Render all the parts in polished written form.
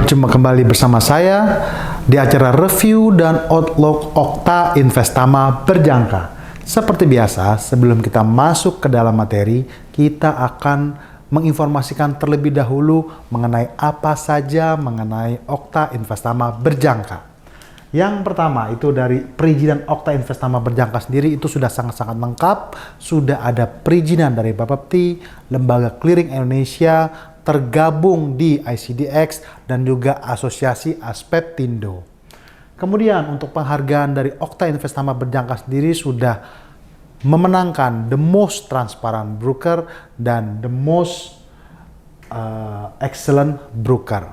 Berjumpa kembali bersama saya di acara review dan outlook Okta Investama Berjangka. Seperti biasa, sebelum kita masuk ke dalam materi, kita akan menginformasikan terlebih dahulu mengenai apa saja mengenai Okta Investama Berjangka. Yang pertama itu dari perizinan Okta Investama Berjangka sendiri itu sudah sangat-sangat lengkap. Sudah ada perizinan dari Bapepti, Lembaga Clearing Indonesia, tergabung di ICDX, dan juga Asosiasi Aspetindo. Kemudian untuk penghargaan dari Okta Investama Berjangka sendiri sudah memenangkan The Most Transparent Broker dan The Most Excellent Broker.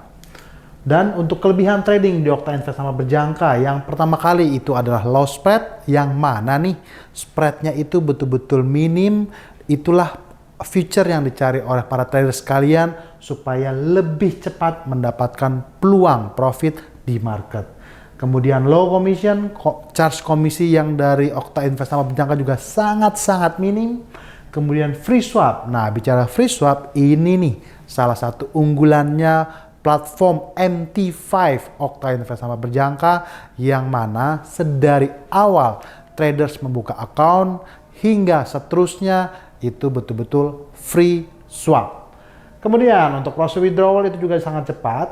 Dan untuk kelebihan trading di Okta Investama Berjangka, yang pertama kali itu adalah low spread, yang mana nih spreadnya itu betul-betul minim. Itulah feature yang dicari oleh para trader sekalian supaya lebih cepat mendapatkan peluang profit di market. Kemudian low commission, charge komisi yang dari Okta Investama Berjangka juga sangat-sangat minim. Kemudian free swap. Nah, bicara free swap, ini nih salah satu unggulannya platform MT5 Okta Investama Berjangka, yang mana sedari awal traders membuka account hingga seterusnya itu betul-betul free swap. Kemudian untuk proses withdrawal itu juga sangat cepat,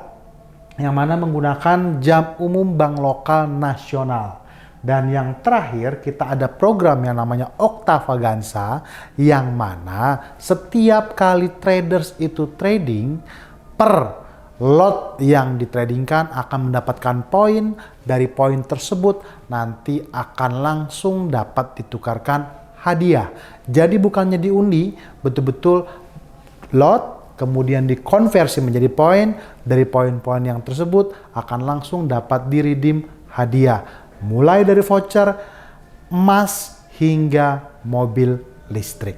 yang mana menggunakan jam umum bank lokal nasional. Dan yang terakhir kita ada program yang namanya Oktavaganza, yang mana setiap kali traders itu trading, per lot yang ditradingkan akan mendapatkan poin. Dari poin tersebut nanti akan langsung dapat ditukarkan hadiah. Jadi bukannya diundi, betul-betul lot kemudian dikonversi menjadi poin. Dari poin-poin yang tersebut akan langsung dapat diredeem hadiah, mulai dari voucher, emas, hingga mobil listrik.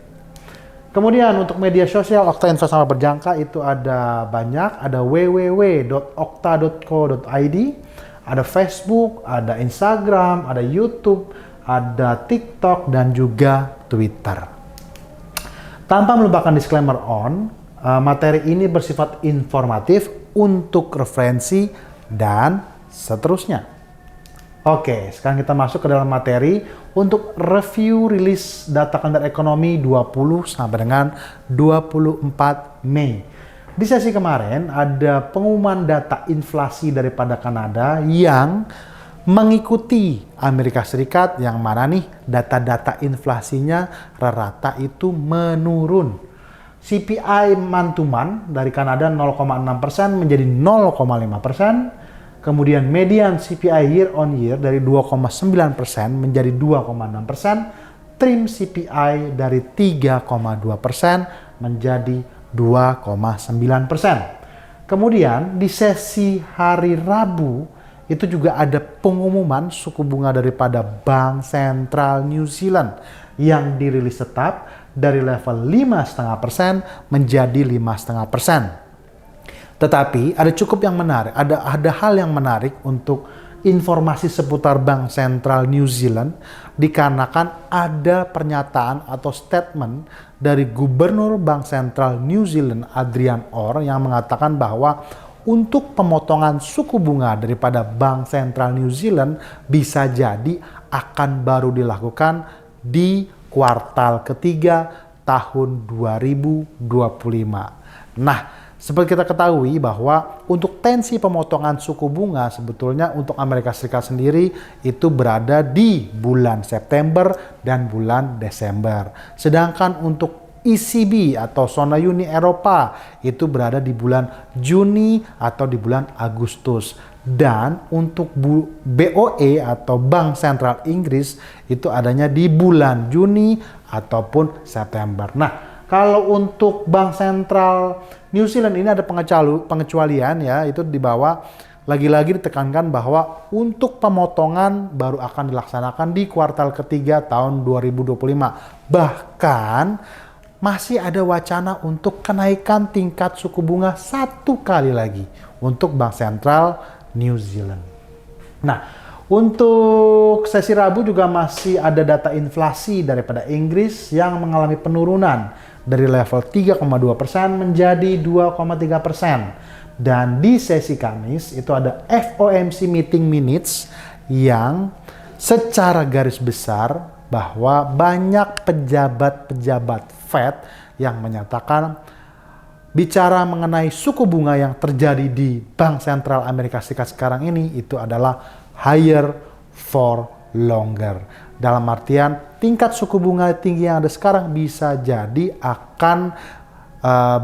Kemudian untuk media sosial Okta Investama Berjangka itu ada banyak, ada www.okta.co.id, ada Facebook, ada Instagram, ada YouTube, ada TikTok, dan juga Twitter. Tanpa melupakan disclaimer materi ini bersifat informatif untuk referensi dan seterusnya. Oke, sekarang kita masuk ke dalam materi untuk review rilis data kalender ekonomi 20 sampai dengan 24 Mei. Di sesi kemarin ada pengumuman data inflasi daripada Kanada yang mengikuti Amerika Serikat, yang mana nih data-data inflasinya rata itu menurun. CPI month to month dari Kanada 0,6% menjadi 0,5%. Kemudian median CPI year on year dari 2,9% menjadi 2,6%. Trim CPI dari 3,2% menjadi 2,9%. Kemudian di sesi hari Rabu itu juga ada pengumuman suku bunga daripada Bank Sentral New Zealand yang dirilis tetap dari level 5,5% menjadi 5,5%. Tetapi ada cukup yang menarik, ada hal yang menarik untuk informasi seputar Bank Sentral New Zealand, dikarenakan ada pernyataan atau statement dari Gubernur Bank Sentral New Zealand Adrian Orr yang mengatakan bahwa untuk pemotongan suku bunga daripada Bank Sentral New Zealand bisa jadi akan baru dilakukan di kuartal ketiga tahun 2025. Nah, seperti kita ketahui bahwa untuk tensi pemotongan suku bunga sebetulnya untuk Amerika Serikat sendiri itu berada di bulan September dan bulan Desember. Sedangkan untuk ECB atau zona Uni Eropa itu berada di bulan Juni atau di bulan Agustus. Dan untuk BOE atau Bank Sentral Inggris itu adanya di bulan Juni ataupun September. Nah, kalau untuk Bank Sentral New Zealand ini ada pengecualian ya, itu di bawah lagi-lagi ditekankan bahwa untuk pemotongan baru akan dilaksanakan di kuartal ketiga tahun 2025. Bahkan masih ada wacana untuk kenaikan tingkat suku bunga 1 kali lagi untuk Bank Sentral New Zealand. Nah, untuk sesi Rabu juga masih ada data inflasi daripada Inggris yang mengalami penurunan dari level 3,2% menjadi 2,3%. Dan di sesi Kamis itu ada FOMC meeting minutes yang secara garis besar bahwa banyak pejabat-pejabat Fed yang menyatakan bicara mengenai suku bunga yang terjadi di Bank Sentral Amerika Serikat sekarang ini itu adalah higher for longer. Dalam artian tingkat suku bunga tinggi yang ada sekarang bisa jadi akan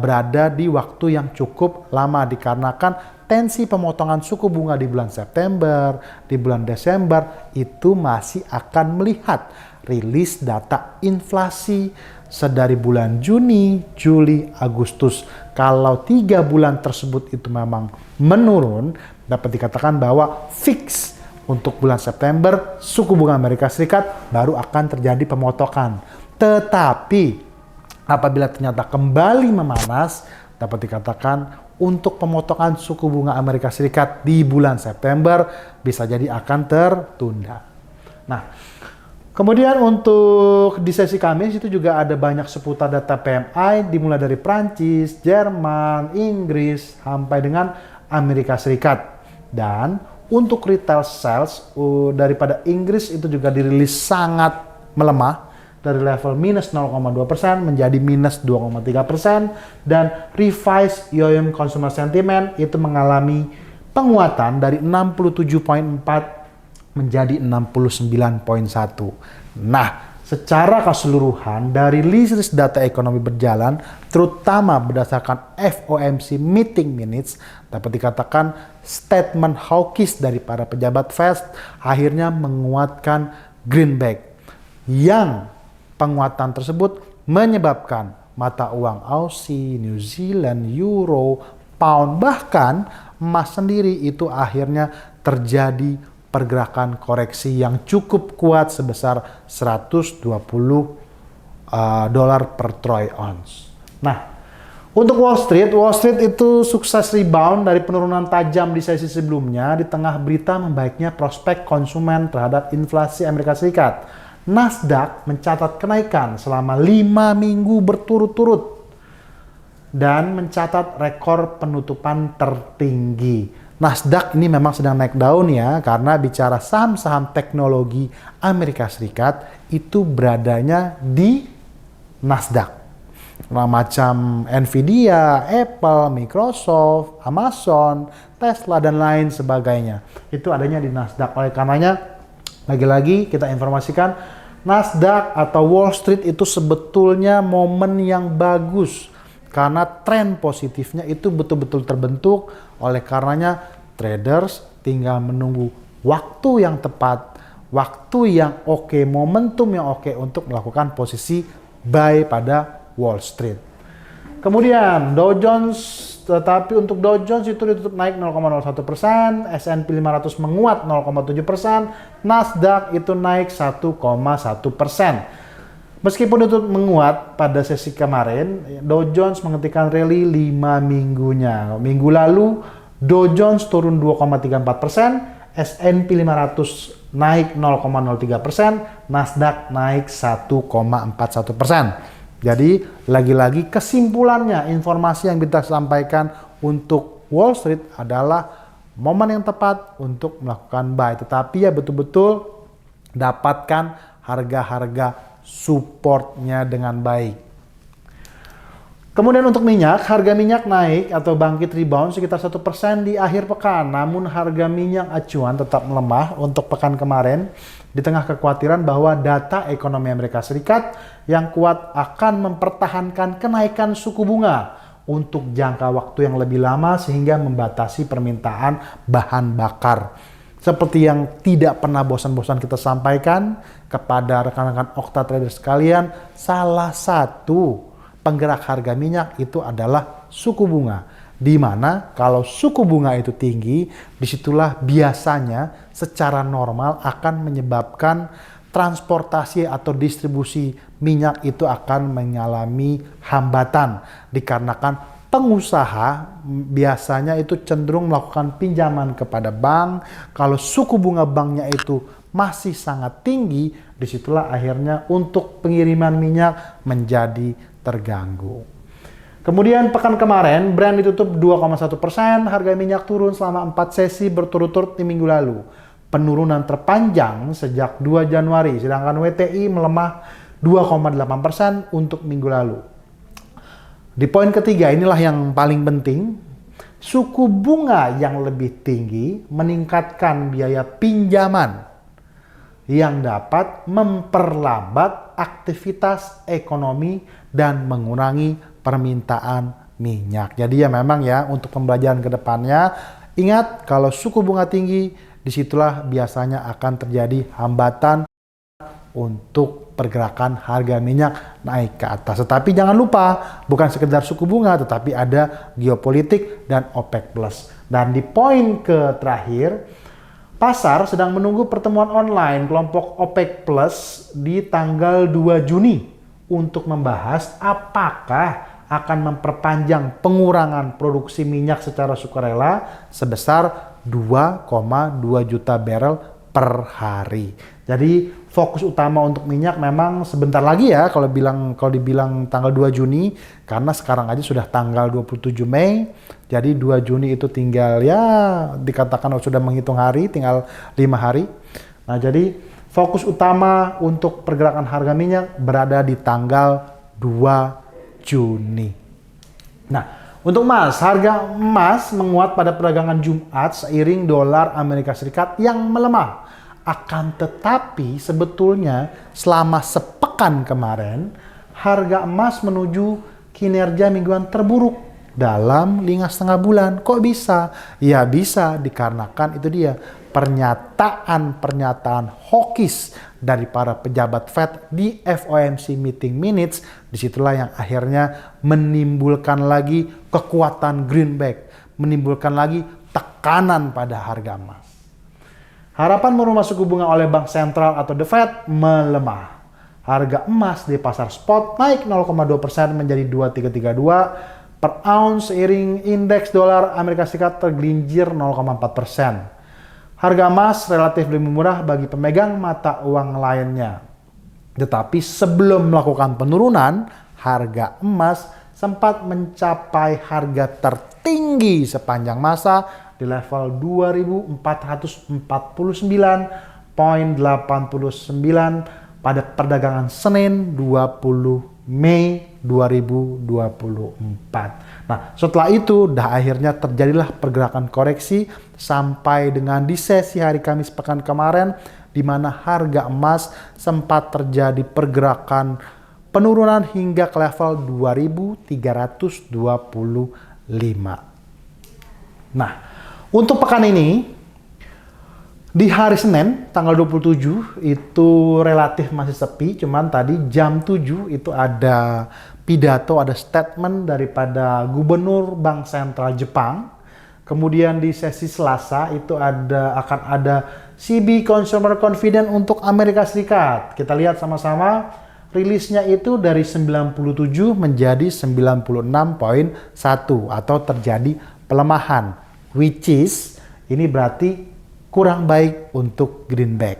berada di waktu yang cukup lama dikarenakan tensi pemotongan suku bunga di bulan September, di bulan Desember itu masih akan melihat rilis data inflasi sedari bulan Juni, Juli, Agustus. Kalau 3 bulan tersebut itu memang menurun, dapat dikatakan bahwa fix untuk bulan September suku bunga Amerika Serikat baru akan terjadi pemotongan. Tetapi apabila ternyata kembali memanas, dapat dikatakan untuk pemotongan suku bunga Amerika Serikat di bulan September bisa jadi akan tertunda. Nah, kemudian untuk di sesi Kamis itu juga ada banyak seputar data PMI dimulai dari Prancis, Jerman, Inggris sampai dengan Amerika Serikat. Dan untuk retail sales daripada Inggris itu juga dirilis sangat melemah dari level minus 0,2% menjadi minus 2,3%, dan revised YoY consumer sentiment itu mengalami penguatan dari 67,4 menjadi 69,1. Nah, secara keseluruhan dari rilis data ekonomi berjalan, terutama berdasarkan FOMC meeting minutes, dapat dikatakan statement hawkish dari para pejabat Fed akhirnya menguatkan greenback, yang penguatan tersebut menyebabkan mata uang Aussie, New Zealand, Euro, Pound, bahkan emas sendiri itu akhirnya terjadi pergerakan koreksi yang cukup kuat sebesar 120 dolar per troy ounce. Nah, untuk Wall Street itu sukses rebound dari penurunan tajam di sesi sebelumnya di tengah berita membaiknya prospek konsumen terhadap inflasi Amerika Serikat. Nasdaq mencatat kenaikan selama 5 minggu berturut-turut dan mencatat rekor penutupan tertinggi. Nasdaq ini memang sedang naik daun ya, karena bicara saham-saham teknologi Amerika Serikat itu beradanya di Nasdaq. Nah, macam Nvidia, Apple, Microsoft, Amazon, Tesla, dan lain sebagainya. Itu adanya di Nasdaq. Oleh karenanya, lagi-lagi kita informasikan, Nasdaq atau Wall Street itu sebetulnya momen yang bagus karena tren positifnya itu betul-betul terbentuk. Oleh karenanya traders tinggal menunggu waktu yang tepat, waktu yang oke, momentum yang oke untuk melakukan posisi buy pada Wall Street. Kemudian Dow Jones, tetapi untuk Dow Jones itu ditutup naik 0,01%, S&P 500 menguat 0,7%, Nasdaq itu naik 1,1%. Meskipun itu menguat pada sesi kemarin, Dow Jones menghentikan rally 5 minggunya. Minggu lalu Dow Jones turun 2,34%, S&P 500 naik 0,03%, Nasdaq naik 1,41%. Jadi lagi-lagi kesimpulannya, informasi yang kita sampaikan untuk Wall Street adalah momen yang tepat untuk melakukan buy. Tetapi ya betul-betul dapatkan harga-harga supportnya dengan baik. Kemudian untuk minyak, harga minyak naik atau bangkit rebound sekitar 1% di akhir pekan. Namun harga minyak acuan tetap melemah untuk pekan kemarin di tengah kekhawatiran bahwa data ekonomi Amerika Serikat yang kuat akan mempertahankan kenaikan suku bunga untuk jangka waktu yang lebih lama sehingga membatasi permintaan bahan bakar. Seperti yang tidak pernah bosan-bosan kita sampaikan kepada rekan-rekan Okta Trader sekalian, salah satu penggerak harga minyak itu adalah suku bunga. Di mana kalau suku bunga itu tinggi, disitulah biasanya secara normal akan menyebabkan transportasi atau distribusi minyak itu akan mengalami hambatan. Dikarenakan pengusaha biasanya itu cenderung melakukan pinjaman kepada bank. Kalau suku bunga banknya itu masih sangat tinggi, disitulah akhirnya untuk pengiriman minyak menjadi terganggu. Kemudian pekan kemarin, Brent ditutup 2,1%, harga minyak turun selama 4 sesi berturut-turut di minggu lalu. Penurunan terpanjang sejak 2 Januari, sedangkan WTI melemah 2,8% untuk minggu lalu. Di poin ketiga, inilah yang paling penting, suku bunga yang lebih tinggi meningkatkan biaya pinjaman yang dapat memperlambat aktivitas ekonomi dan mengurangi permintaan minyak. Jadi ya memang ya untuk pembelajaran ke depannya, ingat kalau suku bunga tinggi, disitulah biasanya akan terjadi hambatan untuk pergerakan harga minyak naik ke atas. Tetapi jangan lupa, bukan sekedar suku bunga, tetapi ada geopolitik dan OPEC+. Dan di poin ke terakhir, pasar sedang menunggu pertemuan online kelompok OPEC Plus di tanggal 2 Juni untuk membahas apakah akan memperpanjang pengurangan produksi minyak secara sukarela sebesar 2,2 juta barel per hari. Jadi fokus utama untuk minyak memang sebentar lagi ya kalau dibilang tanggal 2 Juni, karena sekarang aja sudah tanggal 27 Mei. Jadi 2 Juni itu tinggal ya dikatakan sudah menghitung hari, tinggal 5 hari. Nah, jadi fokus utama untuk pergerakan harga minyak berada di tanggal 2 Juni. Nah, untuk emas, harga emas menguat pada perdagangan Jumat seiring dolar Amerika Serikat yang melemah. Akan tetapi sebetulnya selama sepekan kemarin, harga emas menuju kinerja mingguan terburuk dalam 5,5 bulan. Kok bisa? Ya bisa dikarenakan itu dia pernyataan hawkish dari para pejabat Fed di FOMC meeting minutes. Disitulah yang akhirnya menimbulkan lagi kekuatan greenback, menimbulkan lagi tekanan pada harga emas. Harapan menurunkan suku bunga oleh bank sentral atau The Fed melemah. Harga emas di pasar spot naik 0,2% menjadi 2,332 per ounce seiring indeks dolar Amerika Serikat tergelincir 0,4%. Harga emas relatif lebih murah bagi pemegang mata uang lainnya. Tetapi sebelum melakukan penurunan, harga emas sempat mencapai harga tertinggi sepanjang masa di level 2.449,89 pada perdagangan Senin 20 Mei 2024. Nah, setelah itu akhirnya terjadilah pergerakan koreksi sampai dengan di sesi hari Kamis pekan kemarin, di mana harga emas sempat terjadi pergerakan penurunan hingga ke level 2.325. Nah, untuk pekan ini di hari Senin tanggal 27 itu relatif masih sepi, cuman tadi jam 7 itu ada pidato, ada statement daripada Gubernur Bank Sentral Jepang. Kemudian di sesi Selasa itu akan ada CB Consumer Confidence untuk Amerika Serikat. Kita lihat sama-sama rilisnya itu dari 97 menjadi 96,1 atau terjadi pelemahan, which is ini berarti kurang baik untuk greenback.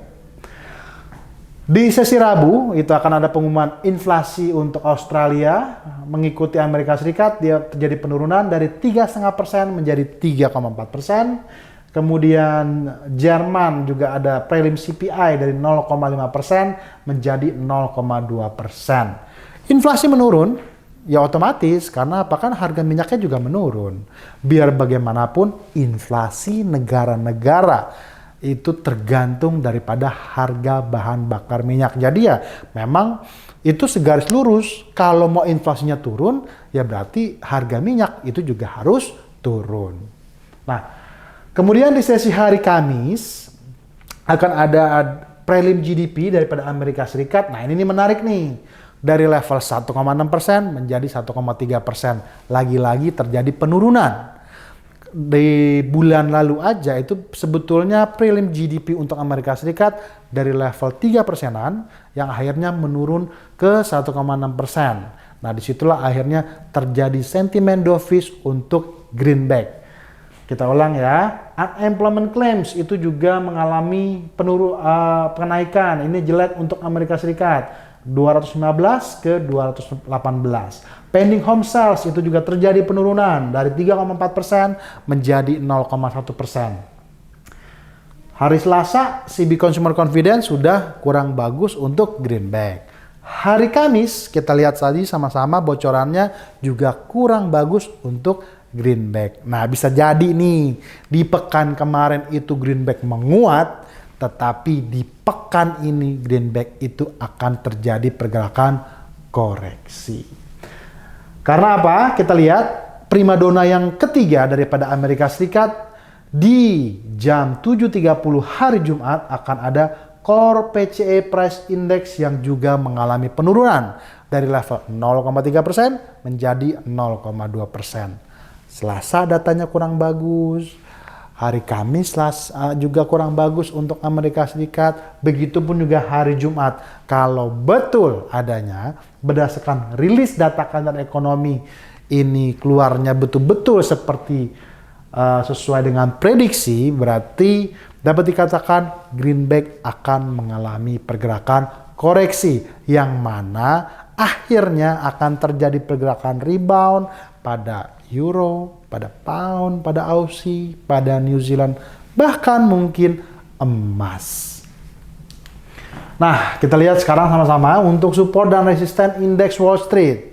Di sesi Rabu itu akan ada pengumuman inflasi untuk Australia, mengikuti Amerika Serikat dia terjadi penurunan dari 3,5% menjadi 3,4%. Kemudian Jerman juga ada prelim CPI dari 0,5% menjadi 0,2%. Inflasi menurun, ya otomatis karena apa, kan harga minyaknya juga menurun. Biar bagaimanapun inflasi negara-negara itu tergantung daripada harga bahan bakar minyak. Jadi ya memang itu segaris lurus, kalau mau inflasinya turun ya berarti harga minyak itu juga harus turun. Nah, kemudian di sesi hari Kamis akan ada prelim GDP daripada Amerika Serikat. Nah, ini menarik nih. Dari level 1,6% menjadi 1,3%. Lagi-lagi terjadi penurunan. Di bulan lalu aja itu sebetulnya prelim GDP untuk Amerika Serikat dari level 3%-an yang akhirnya menurun ke 1,6%. Nah, disitulah akhirnya terjadi sentimen dovish untuk greenback. Kita ulang ya, unemployment claims itu juga mengalami kenaikan. Ini jelek untuk Amerika Serikat. 215 ke 218. Pending home sales itu juga terjadi penurunan dari 3,4% menjadi 0,1%. Hari Selasa, CB Consumer Confidence sudah kurang bagus untuk Greenback. Hari Kamis, kita lihat tadi sama-sama bocorannya juga kurang bagus untuk Greenback. Nah, bisa jadi nih, di pekan kemarin itu Greenback menguat, tetapi di pekan ini Greenback itu akan terjadi pergerakan koreksi. Karena apa? Kita lihat primadona yang ketiga daripada Amerika Serikat di jam 7.30 hari Jumat akan ada Core PCE Price Index yang juga mengalami penurunan dari level 0,3% menjadi 0,2%. Selasa datanya kurang bagus. Hari Kamis juga kurang bagus untuk Amerika Serikat. Begitupun juga hari Jumat. Kalau betul adanya berdasarkan rilis data kantor ekonomi ini keluarnya betul-betul seperti sesuai dengan prediksi, berarti dapat dikatakan Greenback akan mengalami pergerakan koreksi yang mana akhirnya akan terjadi pergerakan rebound pada euro, pada pound, pada Aussie, pada New Zealand, bahkan mungkin emas. Nah, kita lihat sekarang sama-sama untuk support dan resisten indeks Wall Street.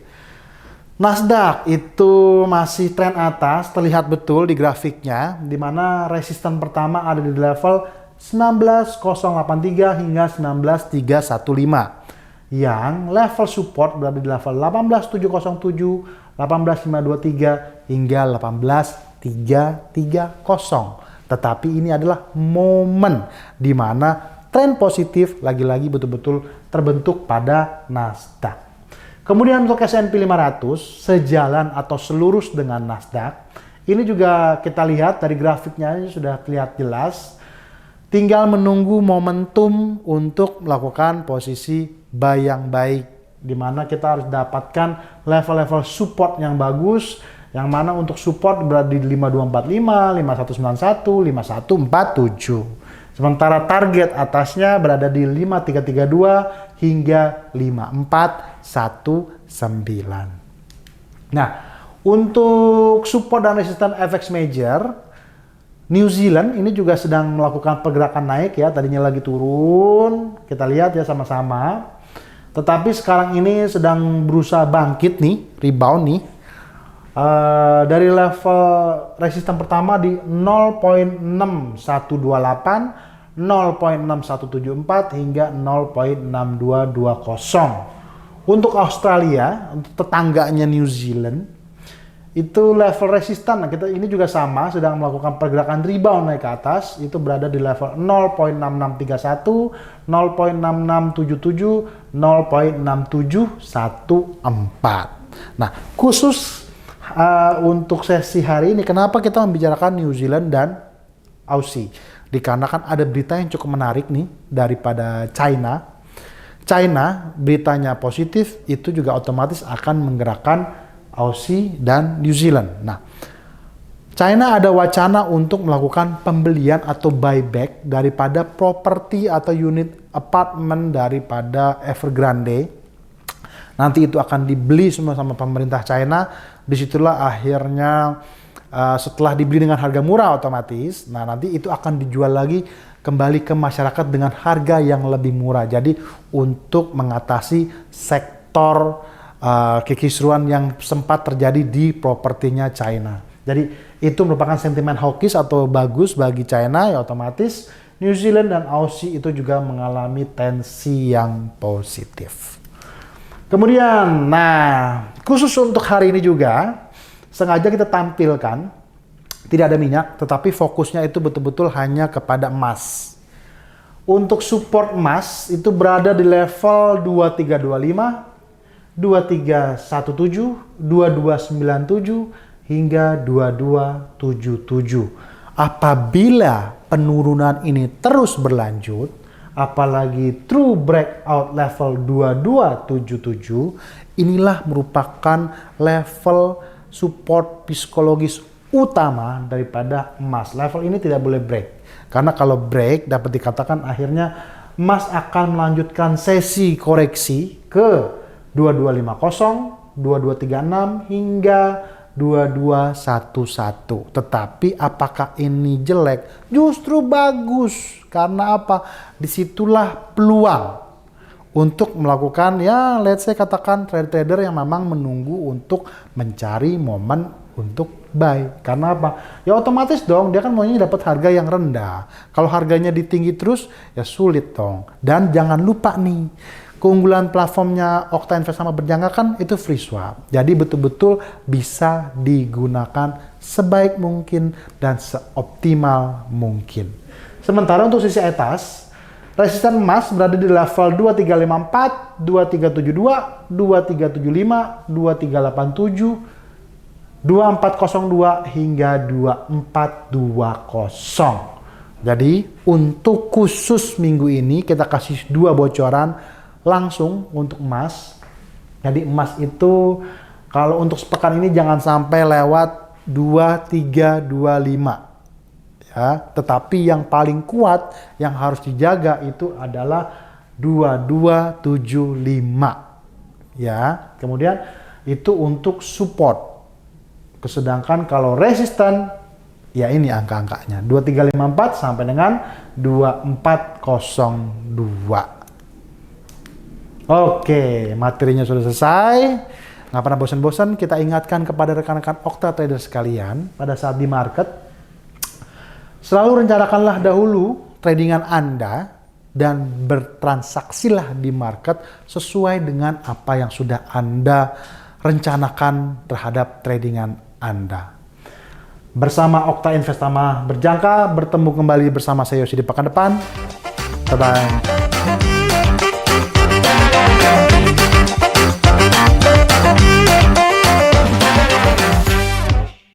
Nasdaq itu masih tren atas, terlihat betul di grafiknya, di mana resisten pertama ada di level 19.083 hingga 19.315. Yang level support berada di level 18.707, 18.523 hingga 18.330. Tetapi ini adalah momen di mana tren positif lagi-lagi betul-betul terbentuk pada Nasdaq. Kemudian untuk S&P 500 sejalan atau selurus dengan Nasdaq, ini juga kita lihat dari grafiknya sudah terlihat jelas. Tinggal menunggu momentum untuk melakukan posisi buy yang baik, di mana kita harus dapatkan level-level support yang bagus, yang mana untuk support berada di 5245, 5191, 5147. Sementara target atasnya berada di 5332 hingga 5419. Nah, untuk support dan resisten FX major, New Zealand ini juga sedang melakukan pergerakan naik ya, tadinya lagi turun, kita lihat ya sama-sama. Tetapi sekarang ini sedang berusaha bangkit nih, rebound nih. Dari level resisten pertama di 0.6128, 0.6174 hingga 0.6220. Untuk Australia, untuk tetangganya New Zealand, itu level resisten. Nah, kita ini juga sama, sedang melakukan pergerakan rebound naik ke atas. Itu berada di level 0.6631, 0.6677, 0.6714. Nah, khusus untuk sesi hari ini, kenapa kita membicarakan New Zealand dan Aussie? Dikarenakan ada berita yang cukup menarik nih daripada China. China beritanya positif, itu juga otomatis akan menggerakkan Aussie dan New Zealand. Nah, China ada wacana untuk melakukan pembelian atau buyback daripada properti atau unit apartemen daripada Evergrande. Nanti itu akan dibeli semua sama pemerintah China. Disitulah akhirnya setelah dibeli dengan harga murah otomatis, nah nanti itu akan dijual lagi kembali ke masyarakat dengan harga yang lebih murah. Jadi untuk mengatasi sektor kekisruan yang sempat terjadi di propertinya China. Jadi itu merupakan sentimen hawkish atau bagus bagi China, ya otomatis New Zealand dan Aussie itu juga mengalami tensi yang positif. Kemudian, nah khusus untuk hari ini juga sengaja kita tampilkan tidak ada minyak, tetapi fokusnya itu betul-betul hanya kepada emas. Untuk support emas itu berada di level 2325, 2317, 2297 hingga 2277. Apabila penurunan ini terus berlanjut, apalagi true breakout level 2277, inilah merupakan level support psikologis utama daripada emas. Level ini tidak boleh break. Karena kalau break dapat dikatakan akhirnya emas akan melanjutkan sesi koreksi ke 2250, 2236 hingga 2211. Tetapi apakah ini jelek? Justru bagus. Karena apa? Disitulah peluang untuk melakukan, ya let's say katakan trader-trader yang memang menunggu untuk mencari momen untuk buy. Karena apa? Ya otomatis dong, dia kan maunya dapat harga yang rendah. Kalau harganya ditinggi terus, ya sulit dong. Dan jangan lupa nih, keunggulan platformnya Okta Investama Berjangka kan itu free swap. Jadi betul-betul bisa digunakan sebaik mungkin dan seoptimal mungkin. Sementara untuk sisi atas, resisten emas berada di level 2354, 2372, 2375, 2387, 2402 hingga 2420. Jadi untuk khusus minggu ini kita kasih 2 bocoran langsung untuk emas. Jadi emas itu kalau untuk sepekan ini jangan sampai lewat 2325. Ya, tetapi yang paling kuat yang harus dijaga itu adalah 2275. Ya, kemudian itu untuk support. Sedangkan kalau resisten, ya ini angka-angkanya 2354 sampai dengan 2402. Oke, materinya sudah selesai. Nggak pernah bosan-bosan kita ingatkan kepada rekan-rekan Okta Trader sekalian pada saat di market, selalu rencanakanlah dahulu tradingan Anda dan bertransaksilah di market sesuai dengan apa yang sudah Anda rencanakan terhadap tradingan Anda. Bersama Okta Investama Berjangka, bertemu kembali bersama saya Yosi di pekan depan. Bye-bye.